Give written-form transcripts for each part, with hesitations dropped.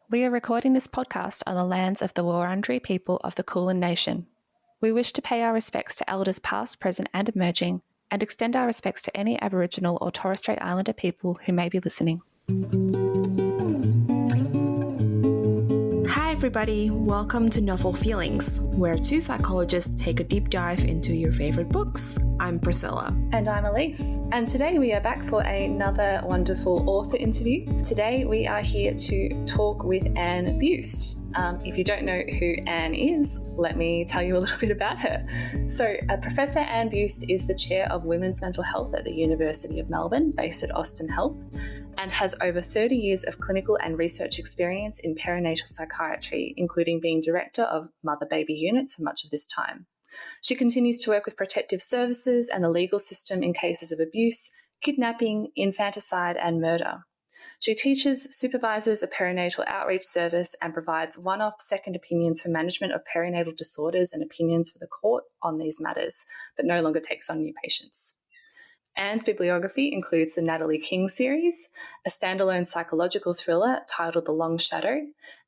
We are recording this podcast on the lands of the Wurundjeri people of the Kulin Nation. We wish to pay our respects to elders past, present and emerging, and extend our respects to any Aboriginal or Torres Strait Islander people who may be listening. Hi everybody, welcome to Novel Feelings, where two psychologists take a deep dive into your favorite books. I'm Priscilla. And I'm Elise. And today we are back for another wonderful author interview. Today we are here to talk with Anne Buist. If you don't know who Anne is, let me tell you a little bit about her. So Professor Anne Buist is the Chair of Women's Mental Health at the University of Melbourne, based at Austin Health, and has over 30 years of clinical and research experience in perinatal psychiatry, including being Director of Mother-Baby Units for much of this time. She continues to work with protective services and the legal system in cases of abuse, kidnapping, infanticide and murder. She teaches, supervises a perinatal outreach service and provides one-off second opinions for management of perinatal disorders and opinions for the court on these matters, but no longer takes on new patients. Anne's bibliography includes the Natalie King Series, a standalone psychological thriller titled The Long Shadow,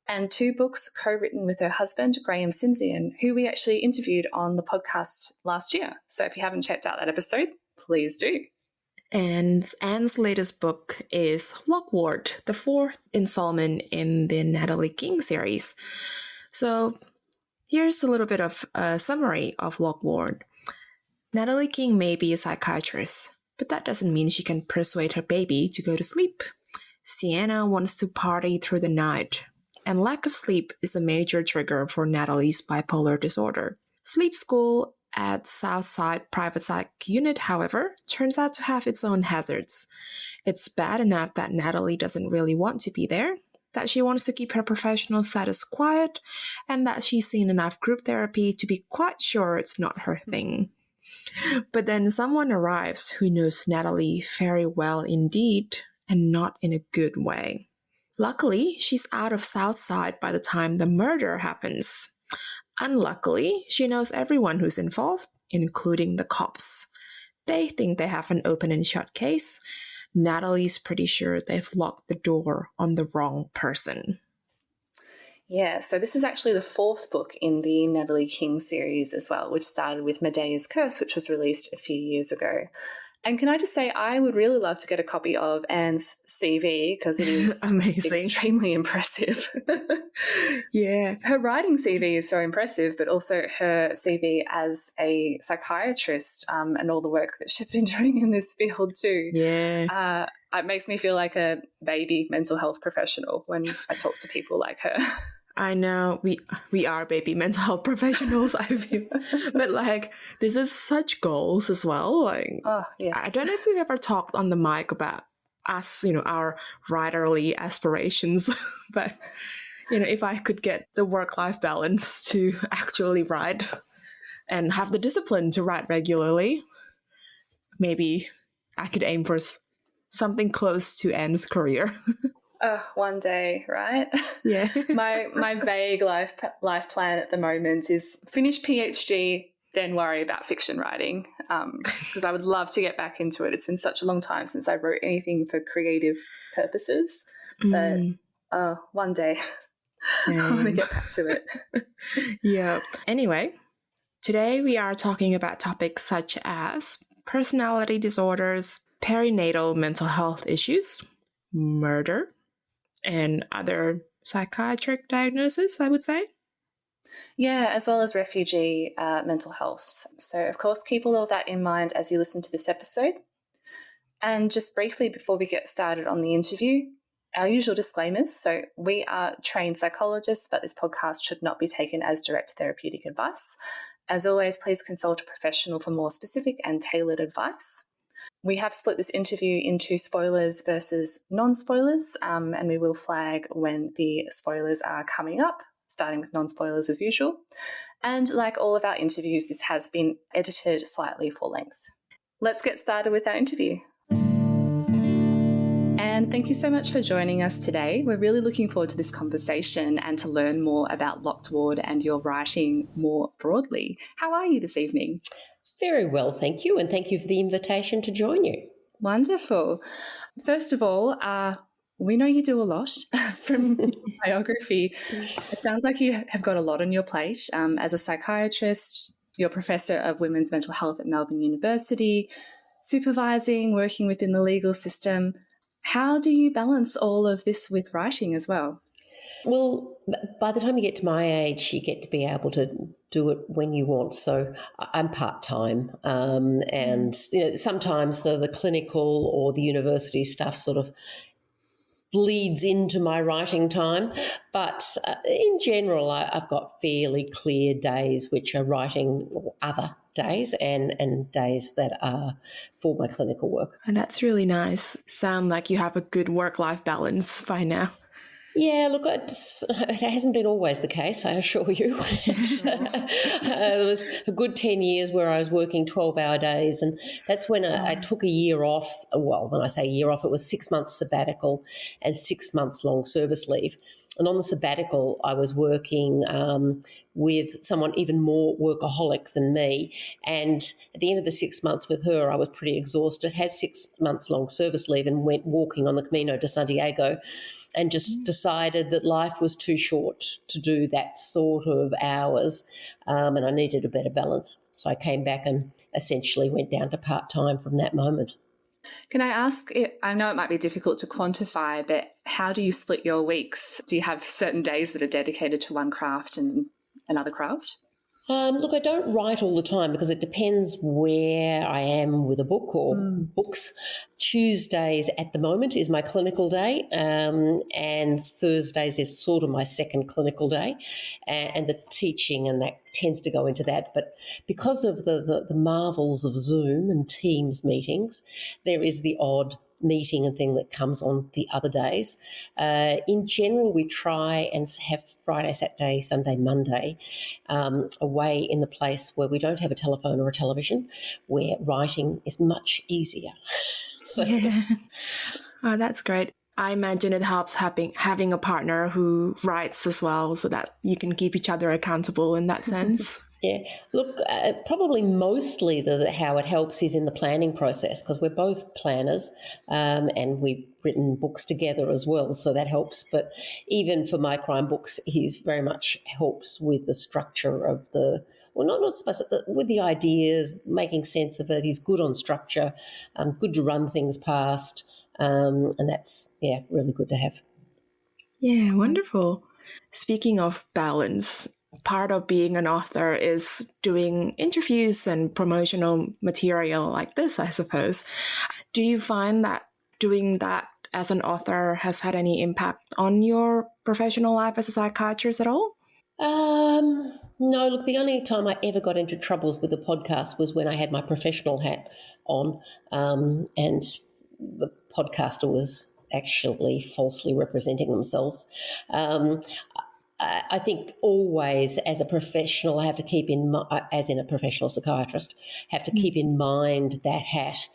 and two books co-written with her husband, Graham Simsian, who we actually interviewed on the podcast last year. So if you haven't checked out that episode, please do. And Anne's latest book is Lockward, the fourth installment in the Natalie King series. So here's a little bit of a summary of Lockward. Natalie King may be a psychiatrist, but that doesn't mean she can persuade her baby to go to sleep. Sienna wants to party through the night, and lack of sleep is a major trigger for Natalie's bipolar disorder. Sleep school at Southside Private Psych Unit, however, turns out to have its own hazards. It's bad enough that Natalie doesn't really want to be there, that she wants to keep her professional status quiet, and that she's seen enough group therapy to be quite sure it's not her thing. But then someone arrives who knows Natalie very well indeed, and not in a good way. Luckily, she's out of Southside by the time the murder happens. Unluckily, she knows everyone who's involved, including the cops. They think they have an open and shut case. Natalie's pretty sure they've locked the door on the wrong person. Yeah, so this is actually the fourth book in the Natalie King series as well, which started with Medea's Curse, which was released a few years ago. And can I just say, I would really love to get a copy of Anne's CV because it is amazing, extremely impressive. Yeah. Her writing CV is so impressive, but also her CV as a psychiatrist and all the work that she's been doing in this field too. Yeah. It makes me feel like a baby mental health professional when I talk to people like her. I know we are baby mental health professionals, I feel. But like, this is such goals as well. Like, oh, yes. I don't know if we've ever talked on the mic about us, our writerly aspirations. But, if I could get the work-life balance to actually write and have the discipline to write regularly, maybe I could aim for something close to Anne's career. One day, right? Yeah. my vague life plan at the moment is finish PhD, then worry about fiction writing, because I would love to get back into it. It's been such a long time since I wrote anything for creative purposes. But one day I want to get back to it. Yeah. Anyway, today we are talking about topics such as personality disorders, perinatal mental health issues, murder, and other psychiatric diagnoses, I would say. Yeah, as well as refugee mental health. So, of course, keep all of that in mind as you listen to this episode. And just briefly, before we get started on the interview, our usual disclaimers. So we are trained psychologists, but this podcast should not be taken as direct therapeutic advice. As always, please consult a professional for more specific and tailored advice. We have split this interview into spoilers versus non-spoilers, and we will flag when the spoilers are coming up, starting with non-spoilers as usual. And like all of our interviews, this has been edited slightly for length. Let's get started with our interview. And thank you so much for joining us today. We're really looking forward to this conversation and to learn more about Lockward and your writing more broadly. How are you this evening? Very well, thank you, and thank you for the invitation to join you. Wonderful. First of all, We know you do a lot from your biography. It sounds like you have got a lot on your plate. As a psychiatrist, you're professor of women's mental health at Melbourne University, supervising, working within the legal system. How do you balance all of this with writing as well? Well, by the time you get to my age, you get to be able to do it when you want. So I'm part-time, and sometimes the clinical or the university stuff sort of bleeds into my writing time. But in general, I've got fairly clear days which are writing, or other days and days that are for my clinical work. And that's really nice. Sound like you have a good work-life balance by now. Yeah, look, it hasn't been always the case, I assure you. There was a good 10 years where I was working 12-hour days, and that's when I took a year off. Well, when I say a year off, it was 6 months sabbatical and 6 months long service leave. And on the sabbatical, I was working with someone even more workaholic than me. And at the end of the 6 months with her, I was pretty exhausted, had 6 months long service leave and went walking on the Camino de Santiago and just decided that life was too short to do that sort of hours, and I needed a better balance. So I came back and essentially went down to part-time from that moment. Can I ask, I know it might be difficult to quantify, but how do you split your weeks? Do you have certain days that are dedicated to one craft and another craft? Look, I don't write all the time because it depends where I am with a book or books. Tuesdays at the moment is my clinical day, and Thursdays is sort of my second clinical day, and the teaching, and that tends to go into that. But because of the marvels of Zoom and Teams meetings, there is the odd meeting and thing that comes on the other days. In general, we try and have Friday, Saturday, Sunday, Monday away in the place where we don't have a telephone or a television, where writing is much easier. So, yeah. Oh, that's great. I imagine it helps having a partner who writes as well, so that you can keep each other accountable in that sense. Yeah, look, probably mostly how it helps is in the planning process, because we're both planners, and we've written books together as well, so that helps. But even for my crime books, he very much helps with the structure of not supposed to, with the ideas, making sense of it. He's good on structure, good to run things past, and that's, really good to have. Yeah, wonderful. Speaking of balance, part of being an author is doing interviews and promotional material like this, I suppose. Do you find that doing that as an author has had any impact on your professional life as a psychiatrist at all? No, look, the only time I ever got into troubles with the podcast was when I had my professional hat on, and the podcaster was actually falsely representing themselves. I think always as a professional, I have to keep as in a professional psychiatrist, have to keep in mind that hat,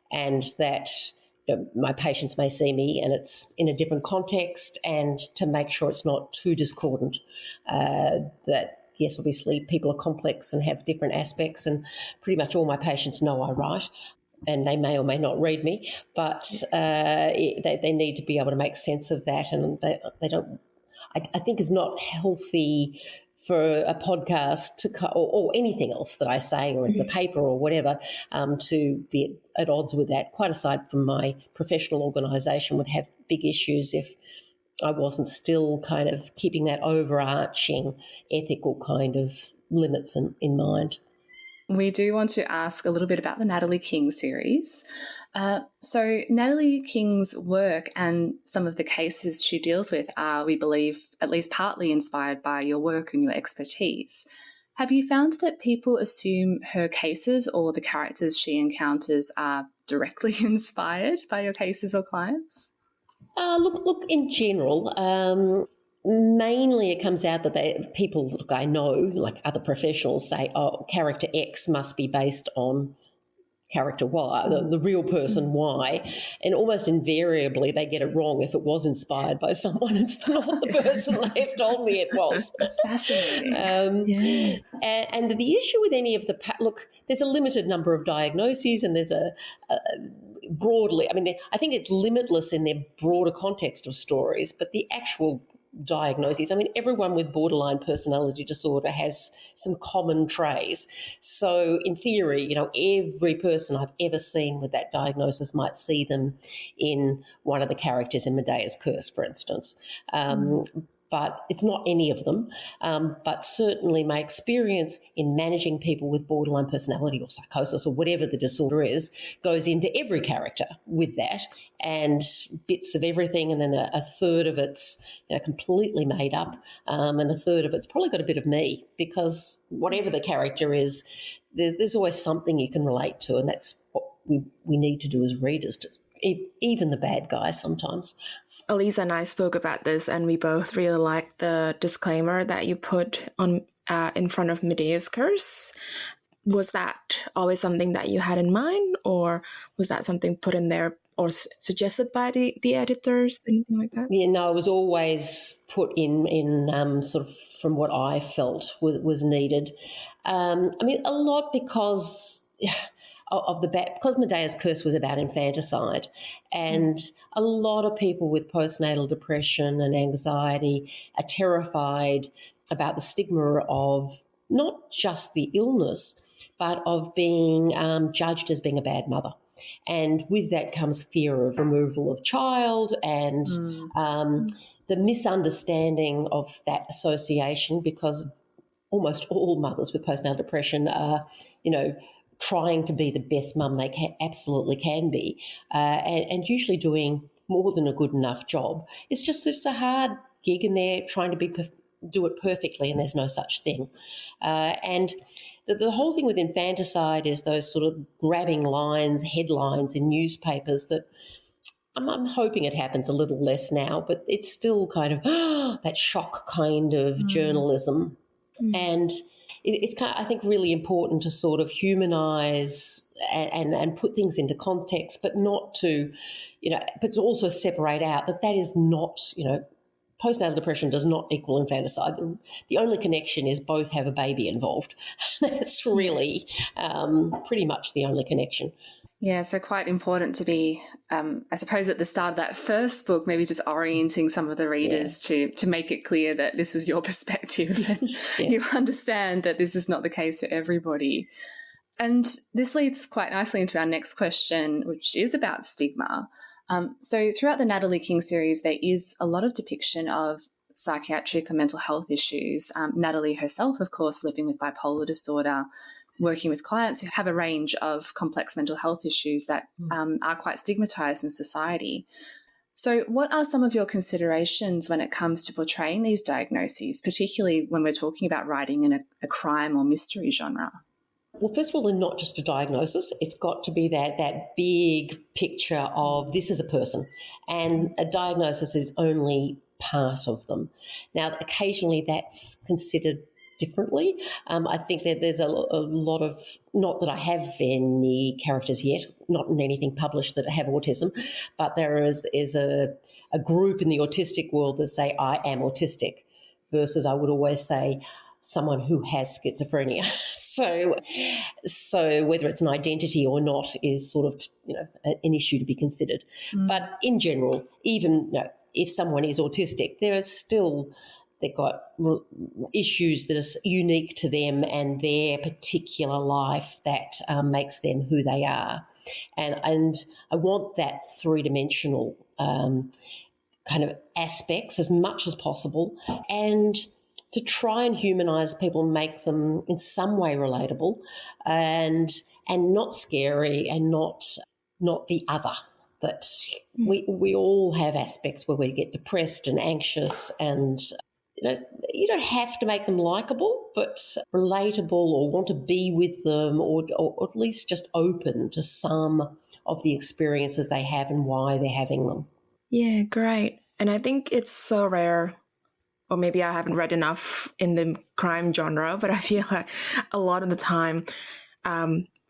and that my patients may see me and it's in a different context, and to make sure it's not too discordant. That, yes, obviously people are complex and have different aspects, and pretty much all my patients know I write, and they may or may not read me, but they need to be able to make sense of that, and they don't. I think it's not healthy for a podcast or anything else that I say, or in the paper or whatever, to be at odds with that. Quite aside from my professional organisation, would have big issues if I wasn't still kind of keeping that overarching ethical kind of limits in mind. We do want to ask a little bit about the Natalie King series. So Natalie King's work and some of the cases she deals with are, we believe, at least partly inspired by your work and your expertise. Have you found that people assume her cases or the characters she encounters are directly inspired by your cases or clients? Look, in general, mainly it comes out that people, I know, like other professionals, say, oh, character X must be based on character why, the real person why, and almost invariably they get it wrong if it was inspired by someone. It's not the person they've told me it was. Fascinating. And the issue with any of the look, there's a limited number of diagnoses, and there's a broadly, I mean, I think it's limitless in their broader context of stories, but the actual diagnoses, I mean, everyone with borderline personality disorder has some common traits. So in theory, you know, every person I've ever seen with that diagnosis might see them in one of the characters in Medea's Curse, for instance. But it's not any of them. But certainly my experience in managing people with borderline personality or psychosis or whatever the disorder is goes into every character with that, and bits of everything, and then a third of it's, you know, completely made up, and a third of it's probably got a bit of me, because whatever the character is, there's always something you can relate to, and that's what we need to do as readers, even the bad guys sometimes. Elisa and I spoke about this, and we both really liked the disclaimer that you put on in front of Medea's Curse. Was that always something that you had in mind, or was that something put in there or suggested by the editors, anything like that? Yeah, no, it was always put in sort of from what I felt was needed. I mean, a lot because because Medea's Curse was about infanticide, and a lot of people with postnatal depression and anxiety are terrified about the stigma of not just the illness, but of being judged as being a bad mother. And with that comes fear of removal of child, and the misunderstanding of that association, because almost all mothers with postnatal depression are, you know, trying to be the best mum they absolutely can be, and usually doing more than a good enough job. It's a hard gig, and they're trying to do it perfectly, and there's no such thing. And the whole thing with infanticide is those sort of grabbing headlines in newspapers that I'm hoping it happens a little less now, but it's still kind of that shock kind of journalism. And it's kind of, I think, really important to sort of humanise and put things into context, but not to, you know, but to also separate out that is not, you know, postnatal depression does not equal infanticide. The only connection is both have a baby involved. That's really pretty much the only connection. Yeah, so quite important to be, I suppose, at the start of that first book, maybe just orienting some of the readers to make it clear that this is your perspective and you understand that this is not the case for everybody. And this leads quite nicely into our next question, which is about stigma. So throughout the Natalie King series, there is a lot of depiction of psychiatric or mental health issues. Natalie herself, of course, living with bipolar disorder, working with clients who have a range of complex mental health issues that are quite stigmatized in society. So what are some of your considerations when it comes to portraying these diagnoses, particularly when we're talking about writing in a crime or mystery genre? Well, first of all, they're not just a diagnosis. It's got to be that big picture of this is a person, and a diagnosis is only part of them. Now, occasionally that's considered differently. I think that there's a lot of, not that I have any characters yet, not in anything published that have autism, but there is a group in the autistic world that say, I am autistic, versus I would always say someone who has schizophrenia. So whether it's an identity or not is sort of, you know, an issue to be considered. But in general, even, you know, if someone is autistic, there is still, they've got issues that are unique to them and their particular life that makes them who they are. And I want that three-dimensional kind of aspects as much as possible, and to try and humanise people, make them in some way relatable and not scary, and not the other. That we all have aspects where we get depressed and anxious, and you don't have to make them likeable, but relatable, or want to be with them, or at least just open to some of the experiences they have and why they're having them. Yeah, great. And I think it's so rare, or maybe I haven't read enough in the crime genre, but I feel like a lot of the time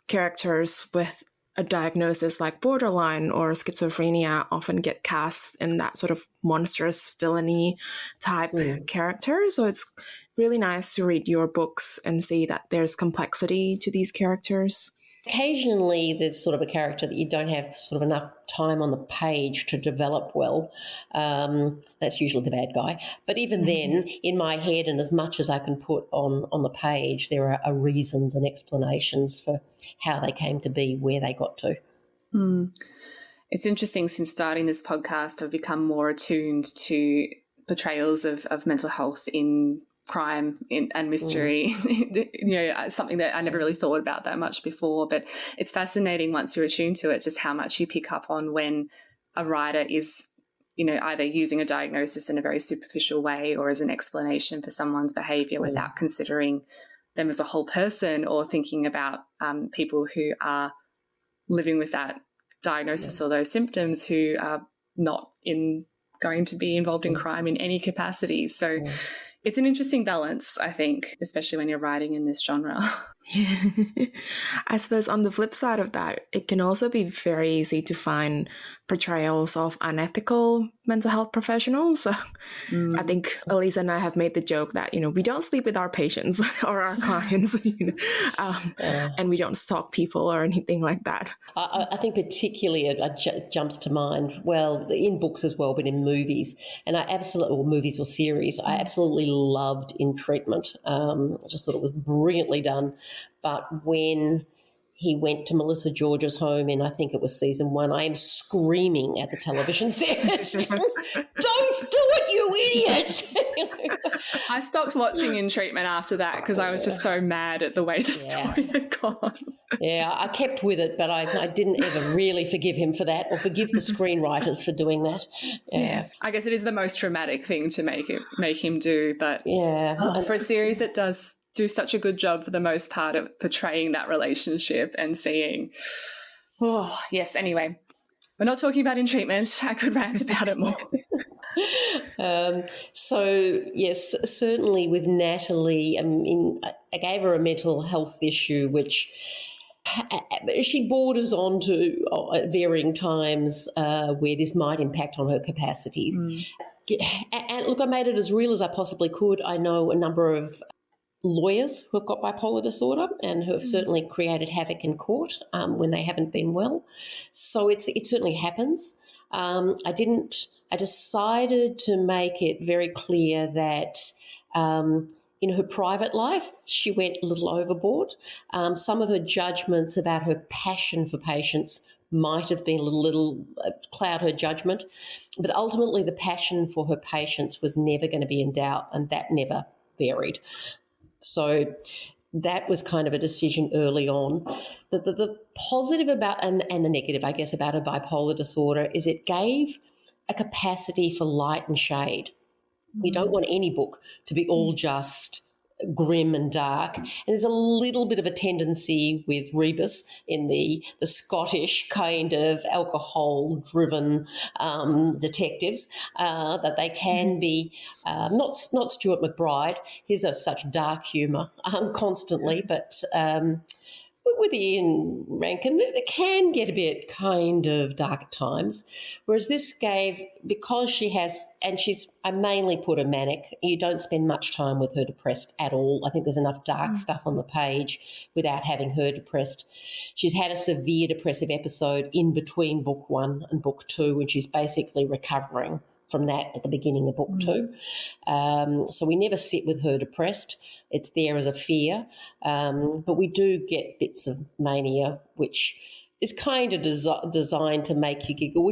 characters with a diagnosis like borderline or schizophrenia often get cast in that sort of monstrous villainy type character. So it's really nice to read your books and see that there's complexity to these characters. Occasionally, there's sort of a character that you don't have sort of enough time on the page to develop well. That's usually the bad guy. But even then, in my head, and as much as I can put on the page, there are reasons and explanations for how they came to be where they got to. It's interesting, since starting this podcast, I've become more attuned to portrayals of mental health in crime and mystery. Something that I never really thought about that much before, but it's fascinating once you're attuned to it, just how much you pick up on when a writer is, either using a diagnosis in a very superficial way or as an explanation for someone's behavior without considering them as a whole person, or thinking about people who are living with that diagnosis or those symptoms who are not going to be involved in crime in any capacity. So it's an interesting balance, I think, especially when you're writing in this genre. I suppose on the flip side of that, it can also be very easy to find portrayals of unethical mental health professionals. So I think Elisa and I have made the joke that, we don't sleep with our patients or our clients, and we don't stalk people or anything like that. I think particularly it jumps to mind, well, in books as well, but in movies. And movies or series, I absolutely loved In Treatment. I just thought it was brilliantly done. But when he went to Melissa George's home in, I think it was season 1, I am screaming at the television set, "Don't do it, you idiot!" I stopped watching In Treatment after that because I was just so mad at the way the story had gone. Yeah, I kept with it, but I didn't ever really forgive him for that, or forgive the screenwriters for doing that. Yeah. I guess it is the most traumatic thing to make him do, but for a series that does do such a good job for the most part of portraying that relationship and seeing, anyway, we're not talking about In Treatment. I could rant about it more. So, yes, certainly with Natalie, I gave her a mental health issue, which she borders on to at varying times where this might impact on her capacities. And look, I made it as real as I possibly could. I know a number of lawyers who have got bipolar disorder and who have certainly created havoc in court when they haven't been well. So it certainly happens. I decided to make it very clear that in her private life, she went a little overboard. Some of her judgments about her passion for patients might have been a little cloud her judgment, but ultimately the passion for her patients was never going to be in doubt, and that never varied. So that was kind of a decision early on. The positive about and the negative, I guess, about a bipolar disorder is it gave a capacity for light and shade. You don't want any book to be all just grim and dark. And there's a little bit of a tendency with Rebus in the Scottish kind of alcohol-driven detectives that they can be not Stuart McBride. He's of such dark humour constantly, but with Ian Rankin, it can get a bit kind of dark at times. Whereas this gave, because she has, and I mainly put her manic, you don't spend much time with her depressed at all. I think there's enough dark stuff on the page without having her depressed. She's had a severe depressive episode in between book 1 and book 2, and she's basically recovering from that at the beginning of book 2. So we never sit with her depressed. It's there as a fear. But we do get bits of mania, which is kind of designed to make you giggle,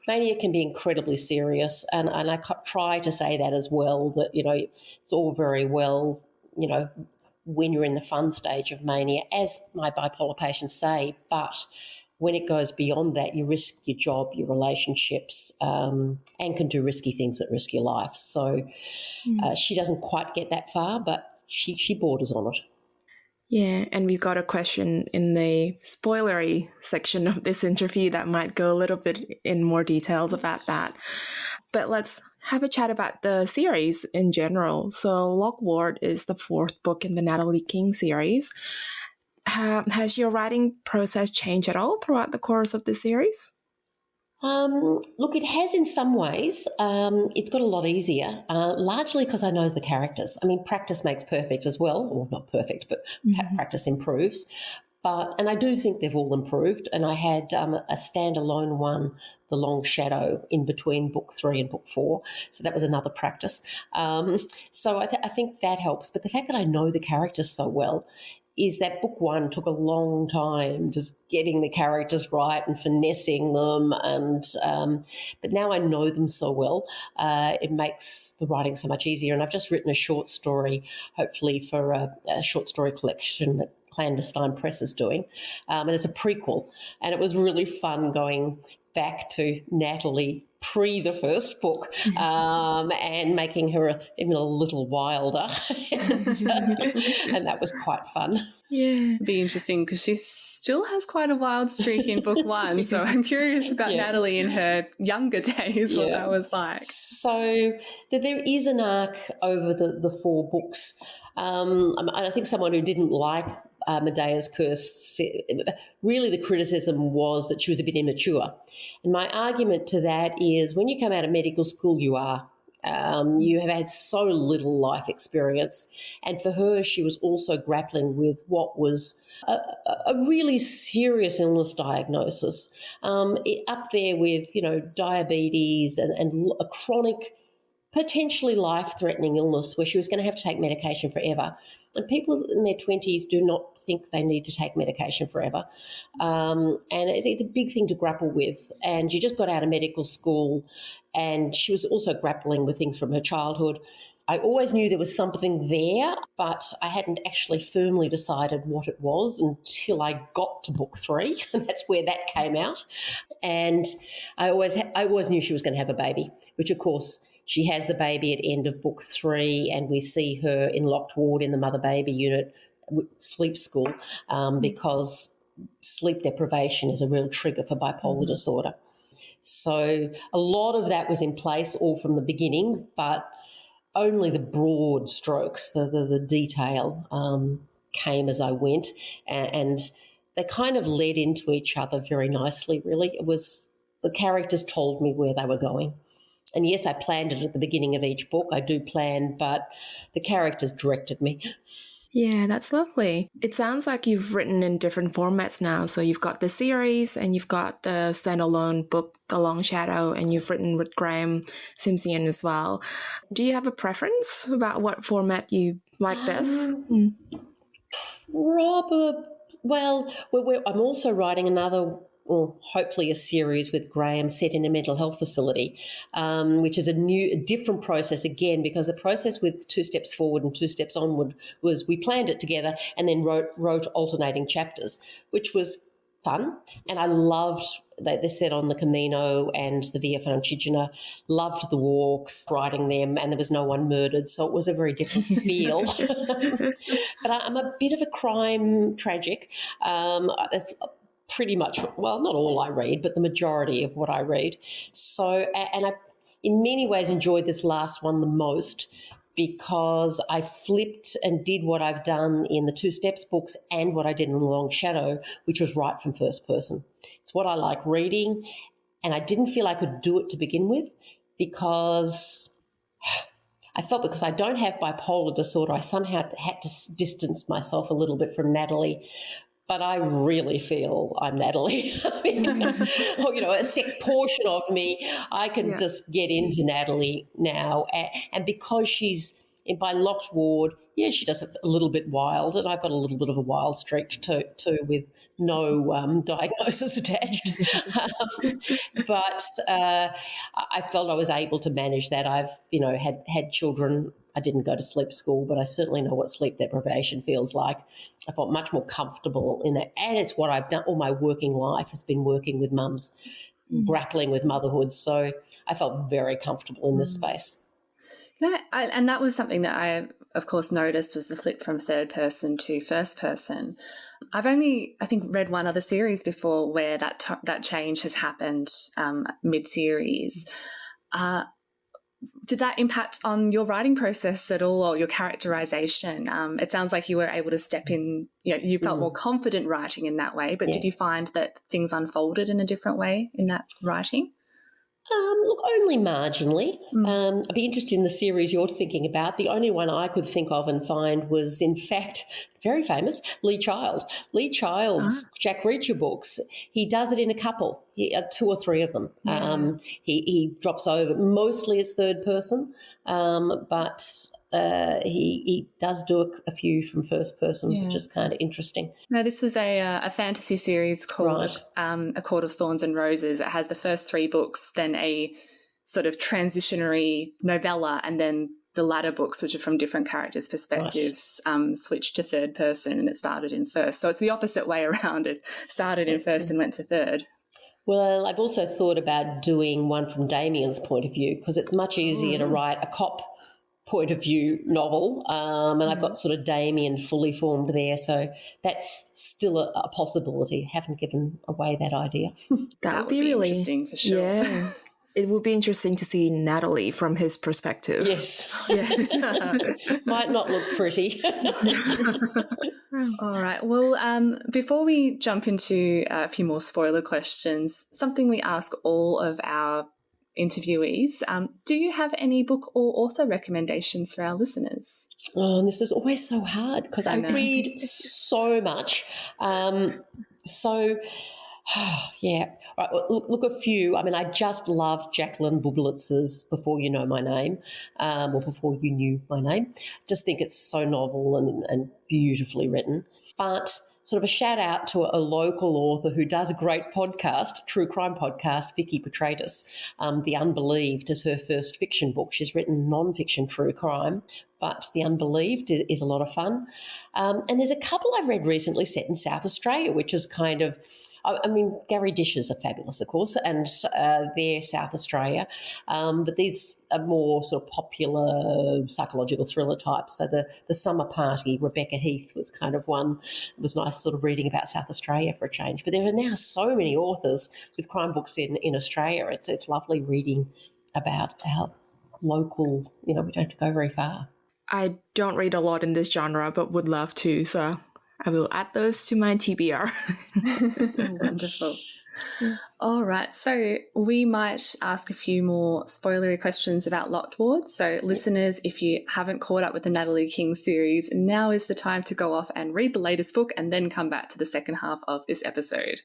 mania can be incredibly serious. And I try to say that as well, that, it's all very well, when you're in the fun stage of mania, as my bipolar patients say, but when it goes beyond that, you risk your job, your relationships, and can do risky things that risk your life. So she doesn't quite get that far, but she borders on it. Yeah, and we've got a question in the spoilery section of this interview that might go a little bit in more details about that. But let's have a chat about the series in general. So Lock Ward is the 4th book in the Natalie King series. Has your writing process changed at all throughout the course of the series? Look, it has in some ways. It's got a lot easier, largely because I know the characters. I mean, practice makes perfect as well, or not perfect, but practice improves. And I do think they've all improved. And I had a standalone one, The Long Shadow, in between book 3 and book 4. So that was another practice. So I think that helps. But the fact that I know the characters so well is that book 1 took a long time just getting the characters right and finessing them. But now I know them so well, it makes the writing so much easier. And I've just written a short story, hopefully for a short story collection that Clandestine Press is doing. And it's a prequel. And it was really fun going back to Natalie pre the first book and making her even a little wilder. and that was quite fun. Yeah. It'd be interesting because she still has quite a wild streak in book 1. So I'm curious about Natalie in her younger days, what that was like. So there is an arc over the 4 books. I think someone who didn't like Medea's Curse, really the criticism was that she was a bit immature. And my argument to that is when you come out of medical school, you are. You have had so little life experience. And for her, she was also grappling with what was a really serious illness diagnosis, up there with, diabetes and a chronic, potentially life-threatening illness where she was going to have to take medication forever. And people in their 20s do not think they need to take medication forever. And it's a big thing to grapple with. And she just got out of medical school and she was also grappling with things from her childhood. I always knew there was something there, but I hadn't actually firmly decided what it was until I got to book 3, and that's where that came out. And I always knew she was going to have a baby, which of course she has the baby at the end of book 3, and we see her in locked ward in the mother baby unit, sleep school, because sleep deprivation is a real trigger for bipolar disorder. So a lot of that was in place all from the beginning, but only the broad strokes, the detail came as I went, and they kind of led into each other very nicely, really. It was the characters told me where they were going. And yes, I planned it at the beginning of each book. I do plan, but the characters directed me. Yeah, that's lovely. It sounds like you've written in different formats now. So you've got the series and you've got the standalone book, The Long Shadow, and you've written with Graham Simpson as well. Do you have a preference about what format you like best? Robert, well, I'm also writing another, well, hopefully a series with Graham set in a mental health facility, which is a different process again, because the process with 2 steps forward and 2 steps onward was we planned it together and then wrote alternating chapters, which was fun. And I loved that they're set on the Camino and the Via Francigena, loved the walks, riding them, and there was no one murdered. So it was a very different feel. But I'm a bit of a crime tragic. That's pretty much, well, not all I read, but the majority of what I read. So, and I, in many ways, enjoyed this last one the most because I flipped and did what I've done in the 2 Steps books and what I did in The Long Shadow, which was write from first person. It's what I like reading, and I didn't feel I could do it to begin with because I felt because I don't have bipolar disorder, I somehow had to distance myself a little bit from Natalie. But I really feel I'm Natalie. I mean, a sick portion of me, I can just get into Natalie now. And because she's by locked ward, she does a little bit wild, and I've got a little bit of a wild streak too with no diagnosis attached. But I felt I was able to manage that. I've, had children. I didn't go to sleep school, but I certainly know what sleep deprivation feels like. I felt much more comfortable in that. And it's what I've done. All my working life has been working with mums, grappling with motherhood. So I felt very comfortable in this space. And that was something that I, of course, noticed was the flip from third person to first person. I've only, I think, read one other series before where that change has happened mid-series. did that impact on your writing process at all, or your characterization? It sounds like you were able to step in, you felt more confident writing in that way, but did you find that things unfolded in a different way in that writing? Look, only marginally. I'd be interested in the series you're thinking about. The only one I could think of and find was, in fact, very famous, Lee Child. Lee Child's Jack Reacher books, he does it in a couple, 2 or 3 of them. He drops over. Mostly it's third person, but he does do a few from first person, which is kind of interesting. No, this was a fantasy series called A Court of Thorns and Roses. It has the first 3 books, then a sort of transitionary novella, and then the latter books, which are from different characters' perspectives, switched to third person, and it started in first. So it's the opposite way around. It started in first and went to third. Well, I've also thought about doing one from Damien's point of view, because it's much easier to write a cop point of view novel, and I've got sort of Damien fully formed there, so that's still a possibility. Haven't given away that idea. That would be really interesting for sure. Yeah. It would be interesting to see Natalie from his perspective. Yes. Might not look pretty. All right. Well, before we jump into a few more spoiler questions, something we ask all of our interviewees, do you have any book or author recommendations for our listeners? Oh, and this is always so hard because I read so much. Yeah. Right, well, look, a few. I mean, I just loved Jacqueline Bublitz's Before You Know My Name, or Before You Knew My Name. Just think it's so novel and beautifully written. But sort of a shout out to a local author who does a great podcast, true crime podcast, Vicky Petratus. The Unbelieved is her first fiction book. She's written non-fiction true crime, but The Unbelieved is a lot of fun. And there's a couple I've read recently set in South Australia, which is kind of, I mean, Gary Dishes are fabulous, of course, and they're South Australia. But these are more sort of popular psychological thriller types. So the Summer Party, Rebecca Heath was kind of one. It was nice sort of reading about South Australia for a change. But there are now so many authors with crime books in Australia. It's lovely reading about our local, we don't have to go very far. I don't read a lot in this genre, but would love to, so I will add those to my TBR. Wonderful. All right, so we might ask a few more spoilery questions about Locked Ward. So listeners, if you haven't caught up with the Natalie King series, now is the time to go off and read the latest book and then come back to the second half of this episode.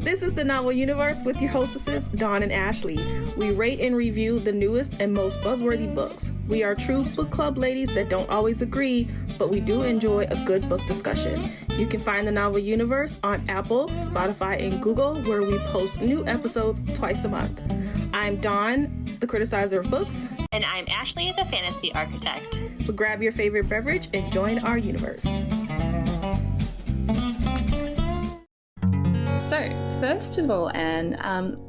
This is the Novel Universe with your hostesses, Dawn and Ashley. We rate and review the newest and most buzzworthy books. We are true book club ladies that don't always agree, but we do enjoy a good book discussion. You can find the Novel Universe on Apple, Spotify, and Google, where we post new episodes twice a month. I'm Dawn, the criticizer of books. And I'm Ashley, the fantasy architect. So grab your favorite beverage and join our universe. So, first of all, Anne,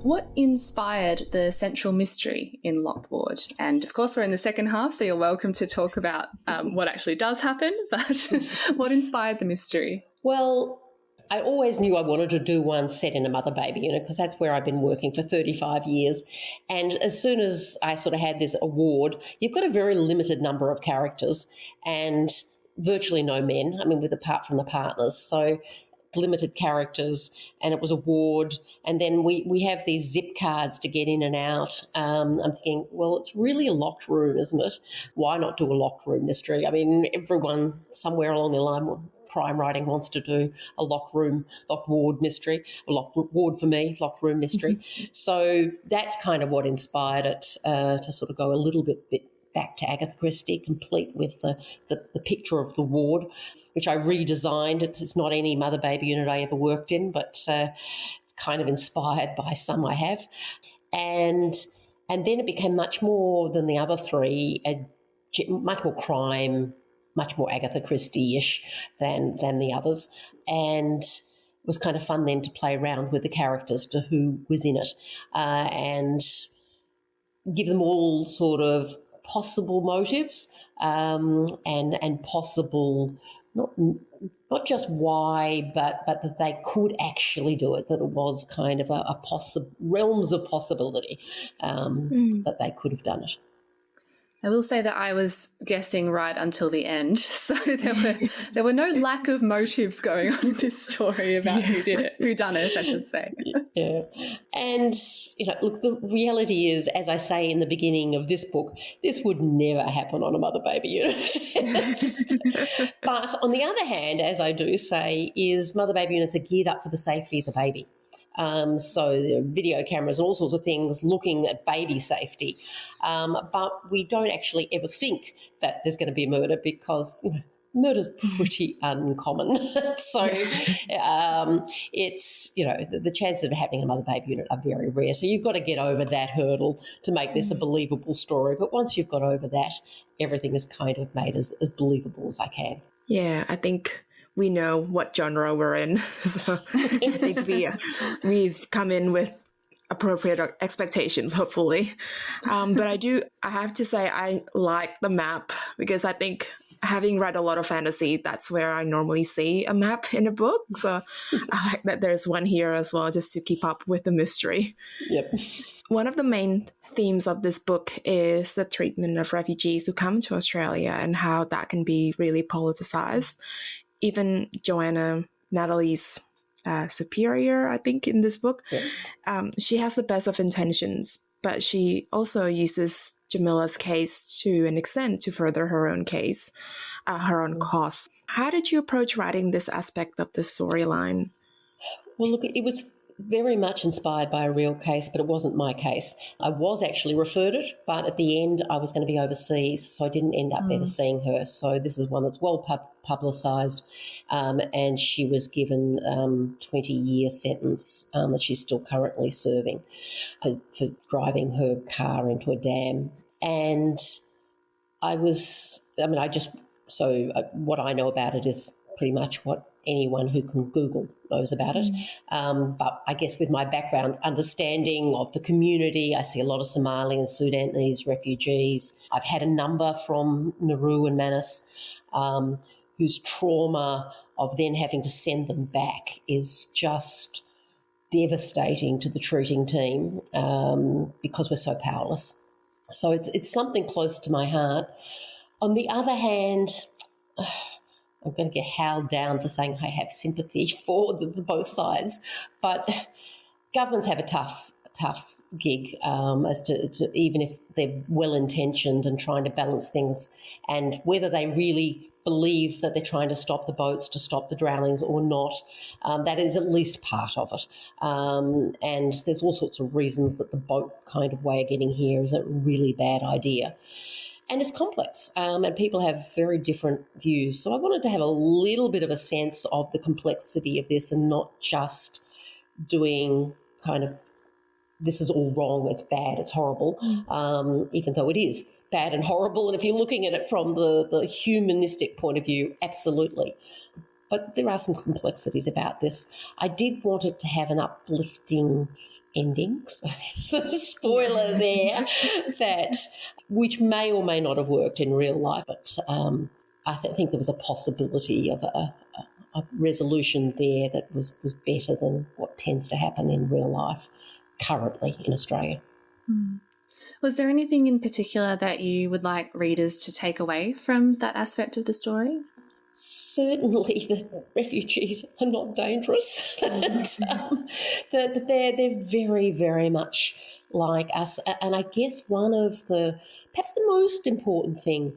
what inspired the central mystery in Locked Ward? And of course, we're in the second half, so you're welcome to talk about what actually does happen, but what inspired the mystery? Well, I always knew I wanted to do one set in a mother baby unit because that's where I've been working for 35 years. And as soon as I sort of had this award, you've got a very limited number of characters and virtually no men, apart from the partners. So limited characters, and it was a ward, and then we have these zip cards to get in and out. I'm thinking, well, it's really a locked room, isn't it? Why not do a locked room mystery? I mean, everyone somewhere along the line, crime writing wants to do a locked ward mystery, a locked ward for me, locked room mystery. So that's kind of what inspired it to sort of go a little bit back to Agatha Christie, complete with the picture of the ward, which I redesigned. It's not any mother-baby unit I ever worked in, but it's kind of inspired by some I have. And then it became much more than the other three, much more crime, much more Agatha Christie-ish than the others. And it was kind of fun then to play around with the characters to who was in it and give them all sort of possible motives and possible, not not just why, but that they could actually do it, that it was kind of a realms of possibility that they could have done it. I will say that I was guessing right until the end, so there were no lack of motives going on in this story about who done it, I should say. Yeah, and look, the reality is, as I say in the beginning of this book, this would never happen on a mother-baby unit. But on the other hand, as I do say, is mother-baby units are geared up for the safety of the baby. So there are video cameras and all sorts of things looking at baby safety. But we don't actually ever think that there's going to be a murder because murder's pretty uncommon. So it's, the chances of it happening in a mother-baby unit are very rare. So you've got to get over that hurdle to make this a believable story. But once you've got over that, everything is kind of made as believable as I can. Yeah, I think we know what genre we're in. So I think we've come in with appropriate expectations, hopefully. But I have to say I like the map because I think having read a lot of fantasy, that's where I normally see a map in a book. So I like that there's one here as well, just to keep up with the mystery. Yep. One of the main themes of this book is the treatment of refugees who come to Australia and how that can be really politicized. Even Joanna, Natalie's superior, I think, in this book, she has the best of intentions, but she also uses Jamila's case to an extent to further her own case, her own cause. How did you approach writing this aspect of the storyline? Well, look, it was very much inspired by a real case, but it wasn't my case. I was actually referred it, but at the end I was going to be overseas, so I didn't end up ever seeing her. So this is one that's well publicised, and she was given 20-year sentence that she's still currently serving for driving her car into a dam. And what I know about it is pretty much what anyone who can Google knows about it. But I guess with my background understanding of the community, I see a lot of Somali and Sudanese refugees. I've had a number from Nauru and Manus whose trauma of then having to send them back is just devastating to the treating team because we're so powerless. So it's something close to my heart. On the other hand, I'm going to get howled down for saying I have sympathy for both sides, but governments have a tough gig as to even if they're well-intentioned and trying to balance things, and whether they really believe that they're trying to stop the boats, to stop the drownings or not, that is at least part of it. And there's all sorts of reasons that the boat kind of way of getting here is a really bad idea. And it's complex, and people have very different views. So I wanted to have a little bit of a sense of the complexity of this and not just doing kind of, this is all wrong, it's bad, it's horrible, even though it is bad and horrible. And if you're looking at it from the humanistic point of view, absolutely. But there are some complexities about this. I did want it to have an uplifting ending. So spoiler there, which may or may not have worked in real life, but I think there was a possibility of a resolution there that was better than what tends to happen in real life currently in Australia. Was there anything in particular that you would like readers to take away from that aspect of the story? Certainly that refugees are not dangerous, that they're very, very much like us. And I guess one of perhaps the most important thing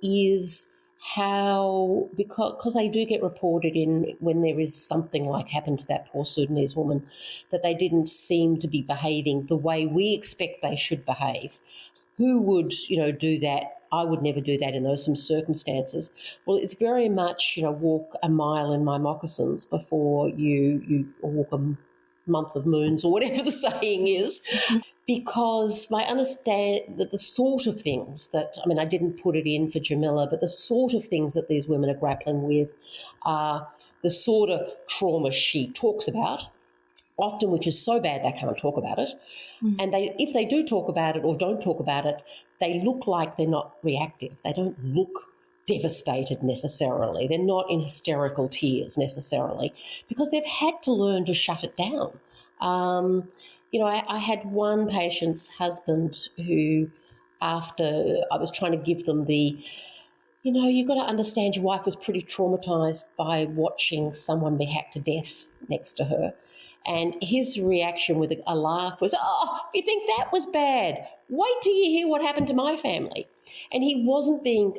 is how, because they do get reported in when there is something like happened to that poor Sudanese woman, that they didn't seem to be behaving the way we expect they should behave. Who would, do that? I would never do that in those circumstances. Well, it's very much, walk a mile in my moccasins before you walk a month of moons or whatever the saying is, because I understand that the sort of things that, I didn't put it in for Jamila, but the sort of things that these women are grappling with are the sort of trauma she talks about, often which is so bad they can't talk about it. And if they do talk about it or don't talk about it, they look like they're not reactive. They don't look devastated necessarily. They're not in hysterical tears necessarily because they've had to learn to shut it down. I had one patient's husband who, after I was trying to give them you've got to understand your wife was pretty traumatised by watching someone be hacked to death next to her. And his reaction with a laugh was, "Oh, if you think that was bad, wait till you hear what happened to my family." And he wasn't being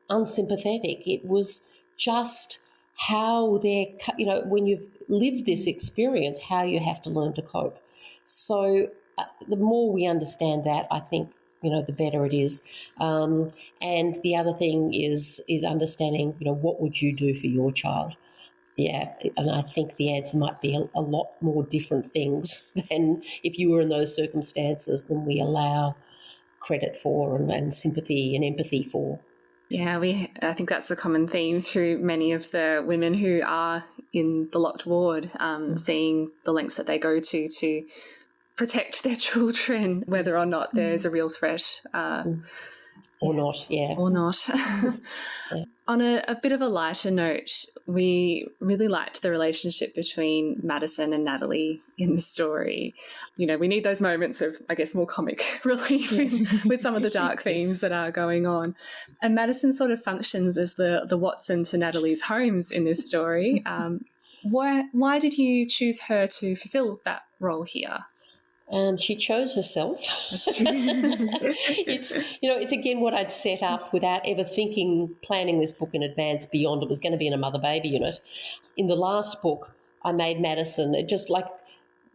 unsympathetic. It was just how when you've lived this experience, how you have to learn to cope. So the more we understand that, I think, the better it is. And the other thing is understanding, what would you do for your child? Yeah, and I think the answer might be a lot more different things than if you were in those circumstances than we allow credit for and sympathy and empathy for. Yeah, I think that's a common theme through many of the women who are in the locked ward, seeing the lengths that they go to protect their children, whether or not there's a real threat. Or not, yeah. Or not. Yeah. On a bit of a lighter note, we really liked the relationship between Madison and Natalie in the story. We need those moments of, I guess, more comic relief with some of the dark themes that are going on. And Madison sort of functions as the Watson to Natalie's Holmes in this story. Why did you choose her to fulfill that role here? She chose herself. That's true. It's again what I'd set up without ever planning this book in advance beyond it was going to be in a mother-baby unit. In the last book, I made Madison just like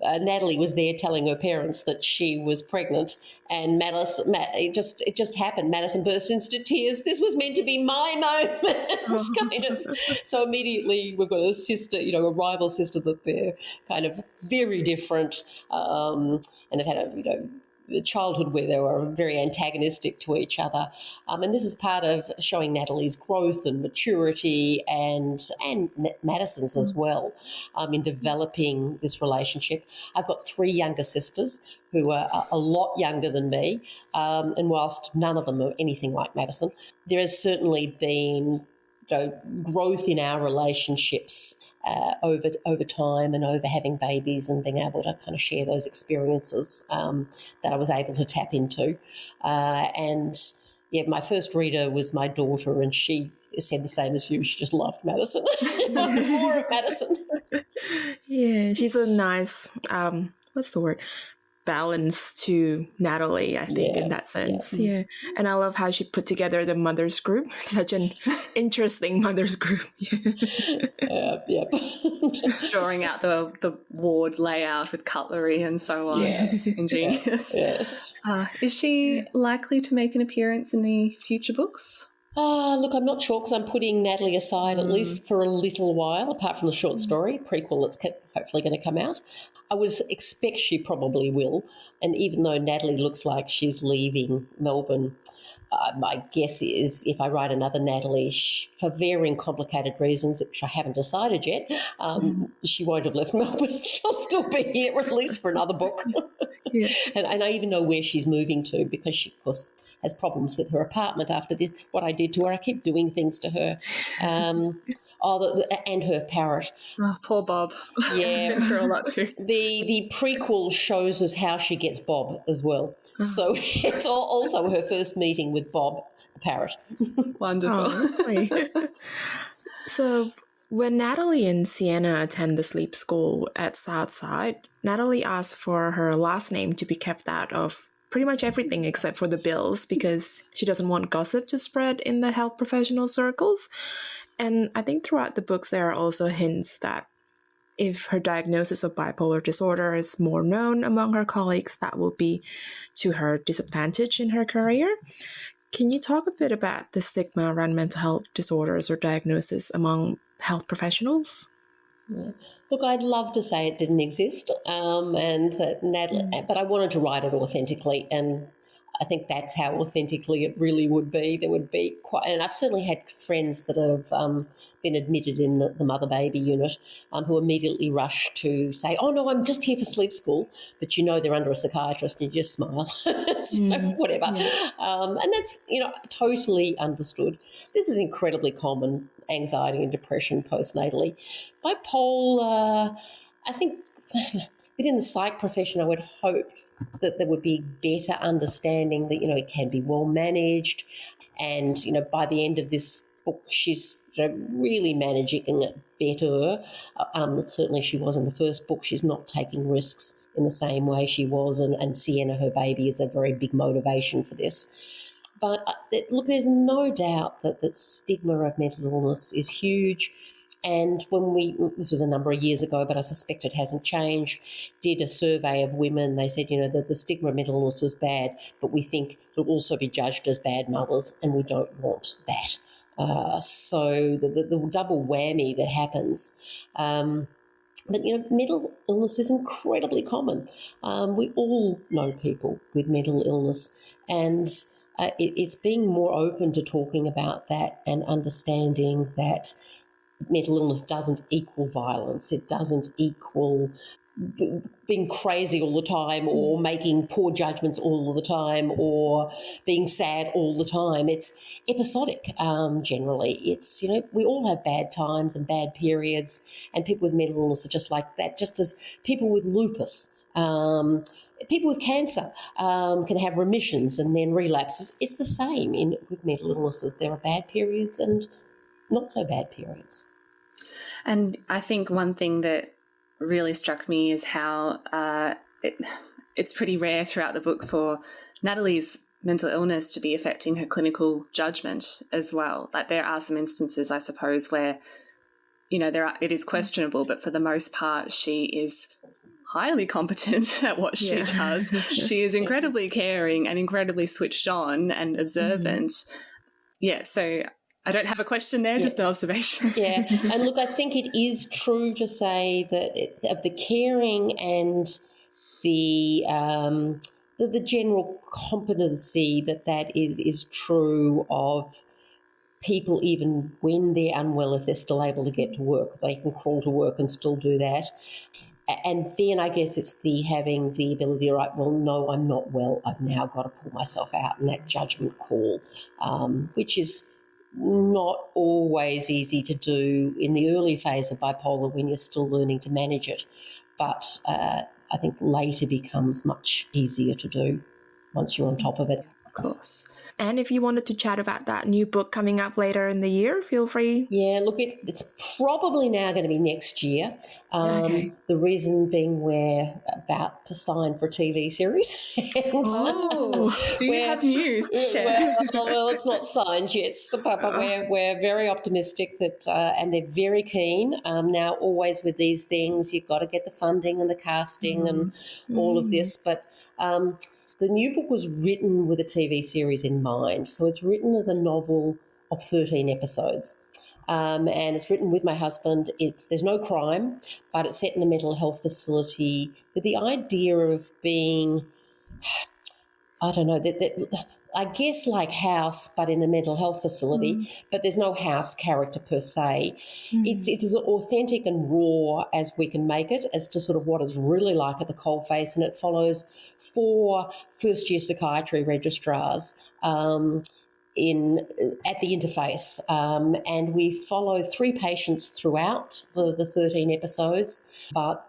Natalie was there telling her parents that she was pregnant, and it just happened. Madison burst into tears. This was meant to be my moment, kind of. So immediately we've got a sister, a rival sister that they're kind of very different, and they've had a childhood where they were very antagonistic to each other. And this is part of showing Natalie's growth and maturity and Madison's as well in developing this relationship. I've got 3 younger sisters who are a lot younger than me, and whilst none of them are anything like Madison, there has certainly been growth in our relationships over time and over having babies and being able to kind of share those experiences that I was able to tap into. My first reader was my daughter, and she said the same as you. She just loved Madison. More of Madison. Yeah, she's a nice, what's the word? Balance to Natalie, I think, in that sense. Yeah. And I love how she put together the mothers group. Such an interesting mothers group. Drawing out the ward layout with cutlery and so on. Yes. Ingenious. Yes. Is she likely to make an appearance in the future books? Look, I'm not sure because I'm putting Natalie aside at least for a little while, apart from the short story prequel that's hopefully going to come out. I would expect she probably will. And even though Natalie looks like she's leaving Melbourne, my guess is if I write another Natalie, for varying complicated reasons, which I haven't decided yet, she won't have left Melbourne. She'll still be here at least for another book. Yeah. And I even know where she's moving to because she, of course, has problems with her apartment after what I did to her. I keep doing things to her. And her parrot. Oh, poor Bob. Yeah. Been through a lot too. The prequel shows us how she gets Bob as well. So it's also her first meeting with Bob, the parrot. Wonderful. Oh, so when Natalie and Sienna attend the sleep school at Southside, Natalie asks for her last name to be kept out of pretty much everything except for the bills because she doesn't want gossip to spread in the health professional circles. And I think throughout the books there are also hints that if her diagnosis of bipolar disorder is more known among her colleagues, that will be to her disadvantage in her career. Can you talk a bit about the stigma around mental health disorders or diagnosis among health professionals? Yeah. Look, I'd love to say it didn't exist, and that Natalie, but I wanted to write it authentically, and I think that's how authentically it really would be. There would be quite, and I've certainly had friends that have been admitted in the mother-baby unit who immediately rush to say, oh, no, I'm just here for sleep school, but they're under a psychiatrist and you just smile. So whatever. Yeah. And that's, totally understood. This is incredibly common, anxiety and depression postnatally. Bipolar, I think within the psych profession, I would hope that there would be better understanding that, it can be well managed. And, by the end of this book, she's really managing it better. Certainly she was in the first book. She's not taking risks in the same way she was. And Sienna, her baby, is a very big motivation for this. But look, there's no doubt that stigma of mental illness is huge. And when this was a number of years ago, but I suspect it hasn't changed, did a survey of women. They said, that the stigma of mental illness was bad, but we think it'll also be judged as bad mothers, and we don't want that. So the double whammy that happens. But, mental illness is incredibly common. We all know people with mental illness, and it's being more open to talking about that and understanding that mental illness doesn't equal violence. It doesn't equal being crazy all the time or making poor judgments all the time or being sad all the time. It's episodic generally. It's, we all have bad times and bad periods, and people with mental illness are just like that, just as people with lupus. People with cancer can have remissions and then relapses. It's the same with mental illnesses. There are bad periods and not so bad periods. And I think one thing that really struck me is how it's pretty rare throughout the book for Natalie's mental illness to be affecting her clinical judgment as well. Like, there are some instances, I suppose, where, it is questionable, but for the most part, she is highly competent at what she does. She is incredibly caring and incredibly switched on and observant. Yeah, so I don't have a question there, just an observation. Yeah, and look, I think it is true to say that of the caring and the general competency that is true of people, even when they're unwell. If they're still able to get to work, they can crawl to work and still do that. And then I guess it's having the ability to write, well, no, I'm not well, I've now got to pull myself out, and that judgment call, which is not always easy to do in the early phase of bipolar when you're still learning to manage it. But I think later becomes much easier to do once you're on top of it. Of course. And if you wanted to chat about that new book coming up later in the year, feel free. Yeah, look, it's probably now going to be next year. Okay. The reason being we're about to sign for a TV series. Do you have news to share? Well, it's not signed yet, but we're very optimistic that, and they're very keen. Now, always with these things, you've got to get the funding and the casting and all of this, but the new book was written with a TV series in mind. So it's written as a novel of 13 episodes. And it's written with my husband. There's no crime, but it's set in a mental health facility with the idea of being, I don't know, I guess like House, but in a mental health facility, but there's no House character per se. It's as authentic and raw as we can make it as to sort of what it's really like at the coalface, and it follows 4 first-year psychiatry registrars at the interface, and we follow 3 patients throughout the 13 episodes, but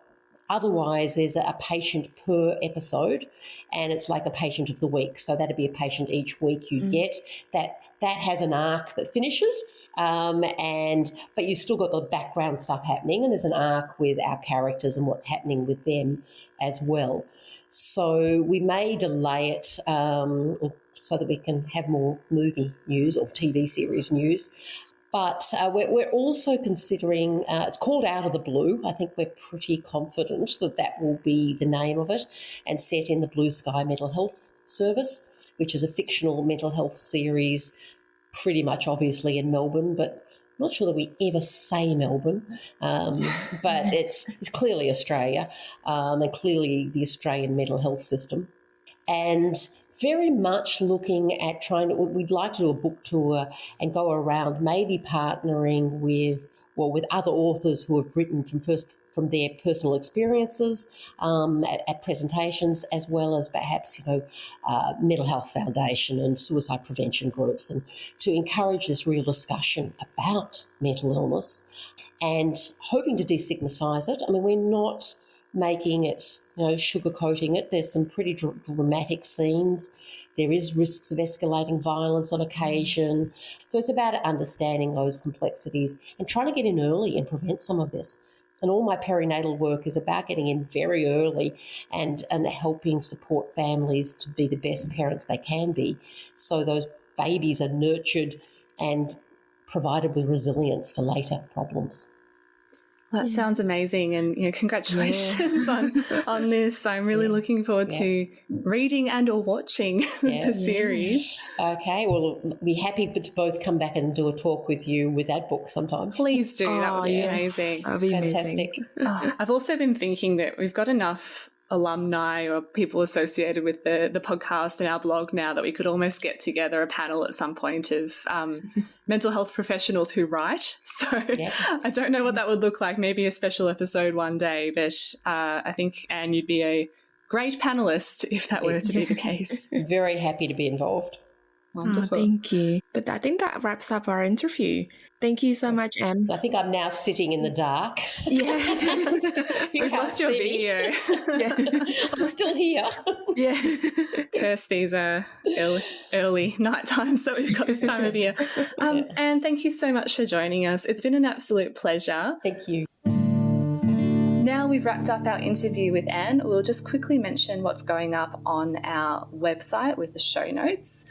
otherwise, there's a patient per episode, and it's like a patient of the week. So that'd be a patient each week you get. That has an arc that finishes, but you still got the background stuff happening, and there's an arc with our characters and what's happening with them as well. So we may delay it so that we can have more movie news or TV series news. But we're also considering, it's called Out of the Blue. I think we're pretty confident that will be the name of it, and set in the Blue Sky Mental Health Service, which is a fictional mental health series, pretty much obviously in Melbourne, but I'm not sure that we ever say Melbourne, but it's clearly Australia, and clearly the Australian mental health system. And very much looking at we'd like to do a book tour and go around, maybe partnering with other authors who have written from their personal experiences at presentations, as well as perhaps, Mental Health Foundation and suicide prevention groups, and to encourage this real discussion about mental illness and hoping to destigmatise it. I mean, we're not making it, sugarcoating it. There's some pretty dramatic scenes. There is risks of escalating violence on occasion. So it's about understanding those complexities and trying to get in early and prevent some of this. And all my perinatal work is about getting in very early and helping support families to be the best parents they can be, so those babies are nurtured and provided with resilience for later problems. That sounds amazing, and congratulations on this. I'm really looking forward to reading and or watching the series. Okay, well, we'll be happy to both come back and do a talk with you with that book sometime. Please do. That would be amazing. That would be fantastic. I've also been thinking that we've got enough alumni or people associated with the podcast and our blog now that we could almost get together a panel at some point of mental health professionals who write. So I don't know what that would look like, maybe a special episode one day, but I think, Anne, you'd be a great panelist if that were to be the case. Very happy to be involved. Wonderful. Thank you. But I think that wraps up our interview. Thank you so much, Anne. I think I'm now sitting in the dark. Yeah. We've lost your video. I'm still here. Yeah. Curse these early night times that we've got this time of year. Anne, thank you so much for joining us. It's been an absolute pleasure. Thank you. Now we've wrapped up our interview with Anne, we'll just quickly mention what's going up on our website with the show notes.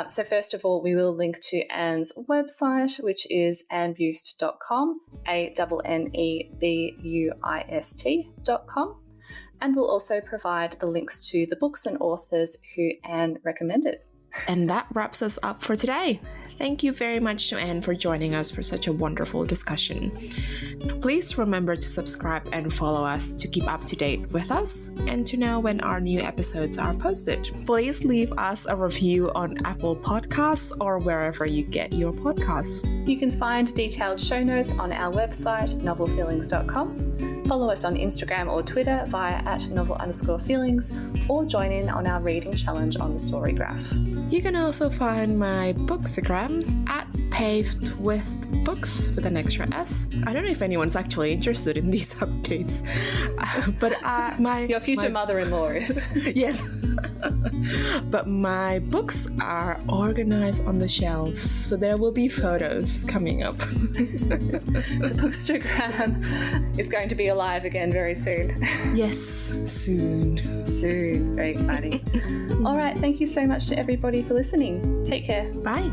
So first of all, we will link to Anne's website, which is annebuist.com, ANNEBUIST.com. And we'll also provide the links to the books and authors who Anne recommended. And that wraps us up for today. Thank you very much to Anne for joining us for such a wonderful discussion. Please remember to subscribe and follow us to keep up to date with us and to know when our new episodes are posted. Please leave us a review on Apple Podcasts or wherever you get your podcasts. You can find detailed show notes on our website, novelfeelings.com. Follow us on Instagram or Twitter via @novel_feelings, or join in on our reading challenge on the Story Graph. You can also find my Bookstagram @pavedwithbooks with an extra S. I don't know if anyone's actually interested in these updates, but your future mother-in-law is. Yes. But my books are organized on the shelves, so there will be photos coming up. The Bookstagram is going to be alive again very soon. Yes, soon. Soon. Very exciting. All right. Thank you so much to everybody for listening. Take care. Bye.